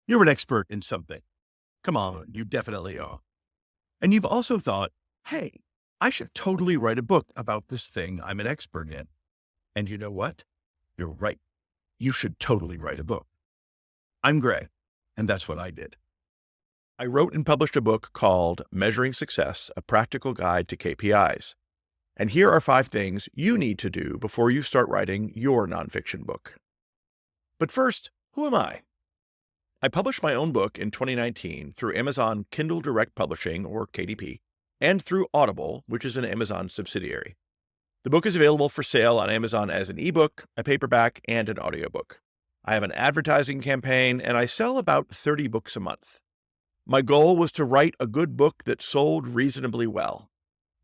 You're an expert in something. Come on, you definitely are. And you've also thought, hey, I should totally write a book about this thing I'm an expert in. And you know what? You're right. You should totally write a book. I'm Gray, and that's what I did. I wrote and published a book called Measuring Success, A Practical Guide to KPIs. And here are 5 things you need to do before you start writing your nonfiction book. But first, who am I? I published my own book in 2019 through Amazon Kindle Direct Publishing, or KDP, and through Audible, which is an Amazon subsidiary. The book is available for sale on Amazon as an ebook, a paperback, and an audiobook. I have an advertising campaign, and I sell about 30 books a month. My goal was to write a good book that sold reasonably well.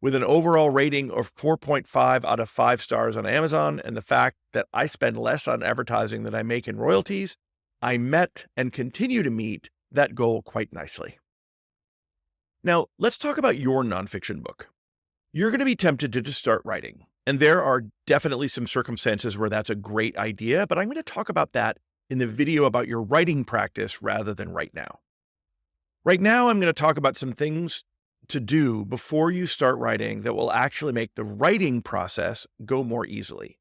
With an overall rating of 4.5 out of 5 stars on Amazon and the fact that I spend less on advertising than I make in royalties, I met and continue to meet that goal quite nicely. Now, let's talk about your nonfiction book. You're going to be tempted to just start writing, and there are definitely some circumstances where that's a great idea, but I'm going to talk about that in the video about your writing practice rather than right now. Right now, I'm going to talk about some things to do before you start writing that will actually make the writing process go more easily.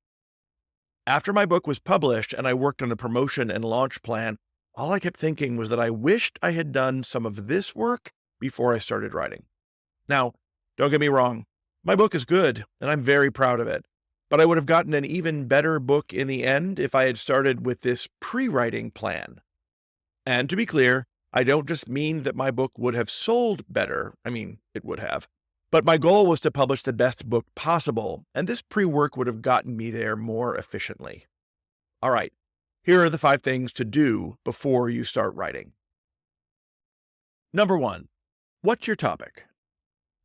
After my book was published and I worked on the promotion and launch plan, all I kept thinking was that I wished I had done some of this work before I started writing. Now, don't get me wrong, my book is good and I'm very proud of it, but I would have gotten an even better book in the end if I had started with this pre-writing plan. And to be clear, I don't just mean that my book would have sold better. I mean, it would have. But my goal was to publish the best book possible, and this pre-work would have gotten me there more efficiently. All right, here are the 5 things to do before you start writing. Number 1, what's your topic?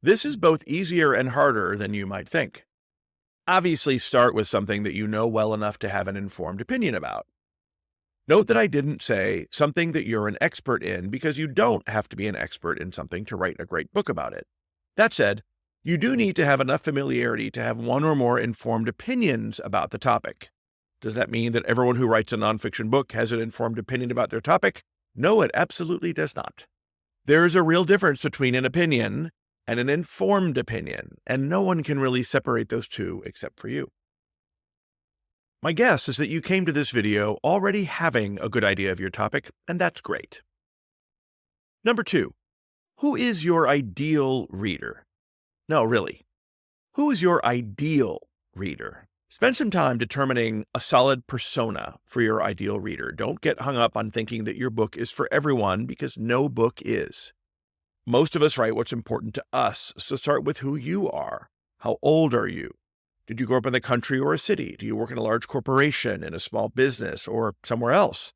This is both easier and harder than you might think. Obviously, start with something that you know well enough to have an informed opinion about. Note that I didn't say something that you're an expert in because you don't have to be an expert in something to write a great book about it. That said, you do need to have enough familiarity to have one or more informed opinions about the topic. Does that mean that everyone who writes a nonfiction book has an informed opinion about their topic? No, it absolutely does not. There is a real difference between an opinion and an informed opinion, and no one can really separate those two except for you. My guess is that you came to this video already having a good idea of your topic, and that's great. Number 2, who is your ideal reader? No, really. Who is your ideal reader? Spend some time determining a solid persona for your ideal reader. Don't get hung up on thinking that your book is for everyone, because no book is. Most of us write what's important to us, so start with who you are. How old are you? Did you grow up in the country or a city? Do you work in a large corporation, in a small business, or somewhere else?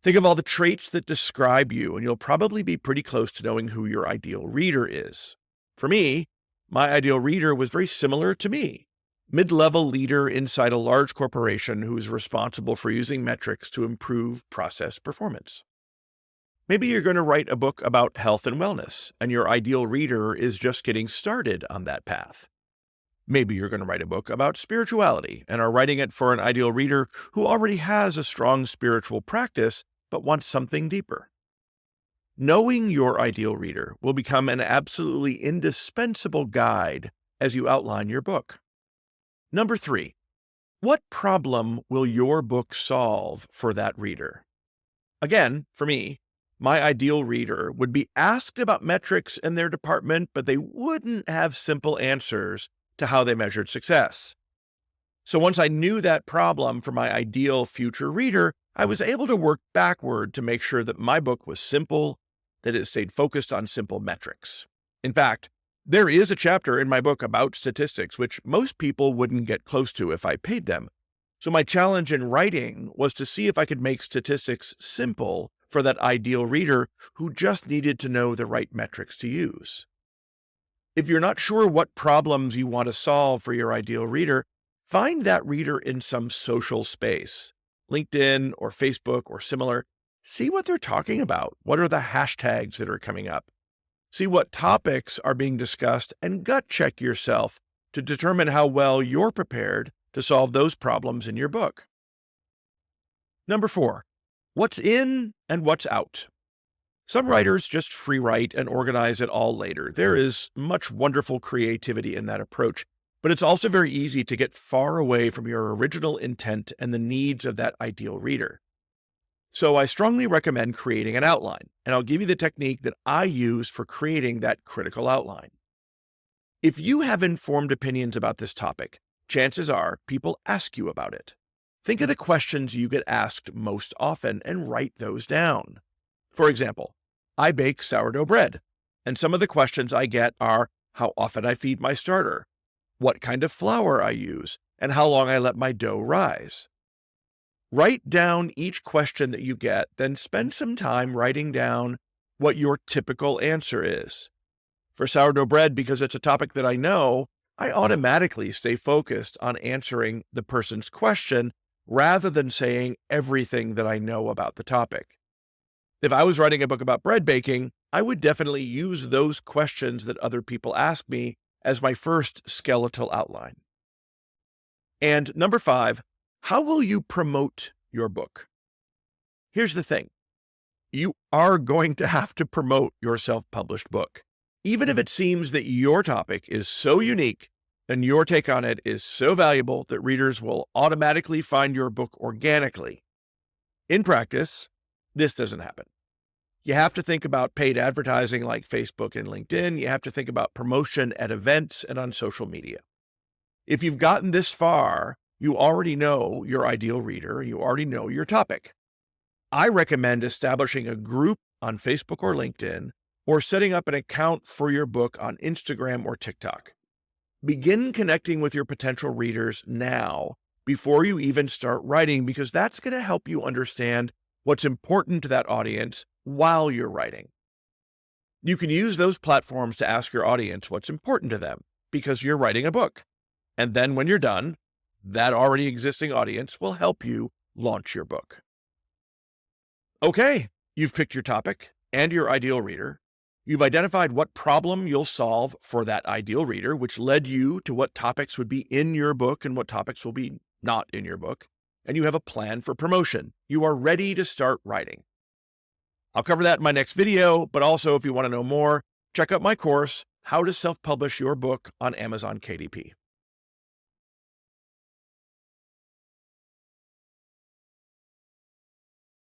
Think of all the traits that describe you, and you'll probably be pretty close to knowing who your ideal reader is. For me, my ideal reader was very similar to me. Mid-level leader inside a large corporation who is responsible for using metrics to improve process performance. Maybe you're going to write a book about health and wellness, and your ideal reader is just getting started on that path. Maybe you're going to write a book about spirituality and are writing it for an ideal reader who already has a strong spiritual practice but wants something deeper. Knowing your ideal reader will become an absolutely indispensable guide as you outline your book. Number 3, what problem will your book solve for that reader? Again, for me, my ideal reader would be asked about metrics in their department, but they wouldn't have simple answers to how they measured success. So once I knew that problem for my ideal future reader, I was able to work backward to make sure that my book was simple, that it stayed focused on simple metrics. In fact, there is a chapter in my book about statistics, which most people wouldn't get close to if I paid them. So my challenge in writing was to see if I could make statistics simple for that ideal reader who just needed to know the right metrics to use. If you're not sure what problems you want to solve for your ideal reader, find that reader in some social space, LinkedIn or Facebook or similar. See what they're talking about. What are the hashtags that are coming up? See what topics are being discussed and gut check yourself to determine how well you're prepared to solve those problems in your book. Number 4, What's in and what's out? Some writers just free write and organize it all later. There is much wonderful creativity in that approach, but it's also very easy to get far away from your original intent and the needs of that ideal reader. So I strongly recommend creating an outline, and I'll give you the technique that I use for creating that critical outline. If you have informed opinions about this topic, chances are people ask you about it. Think of the questions you get asked most often and write those down. For example, I bake sourdough bread, and some of the questions I get are how often I feed my starter, what kind of flour I use, and how long I let my dough rise. Write down each question that you get, then spend some time writing down what your typical answer is. For sourdough bread, because it's a topic that I know, I automatically stay focused on answering the person's question rather than saying everything that I know about the topic. If I was writing a book about bread baking, I would definitely use those questions that other people ask me as my first skeletal outline. And number 5, how will you promote your book? Here's the thing. You are going to have to promote your self-published book. Even if it seems that your topic is so unique and your take on it is so valuable that readers will automatically find your book organically. In practice, this doesn't happen. You have to think about paid advertising like Facebook and LinkedIn. You have to think about promotion at events and on social media. If you've gotten this far, you already know your ideal reader, you already know your topic. I recommend establishing a group on Facebook or LinkedIn, or setting up an account for your book on Instagram or TikTok. Begin connecting with your potential readers now before you even start writing, because that's going to help you understand what's important to that audience while you're writing. You can use those platforms to ask your audience what's important to them because you're writing a book. And then when you're done, that already existing audience will help you launch your book. Okay, you've picked your topic and your ideal reader. You've identified what problem you'll solve for that ideal reader, which led you to what topics would be in your book and what topics will be not in your book. And you have a plan for promotion. You are ready to start writing. I'll cover that in my next video, but also if you want to know more, check out my course, How to Self-Publish Your Book on Amazon KDP.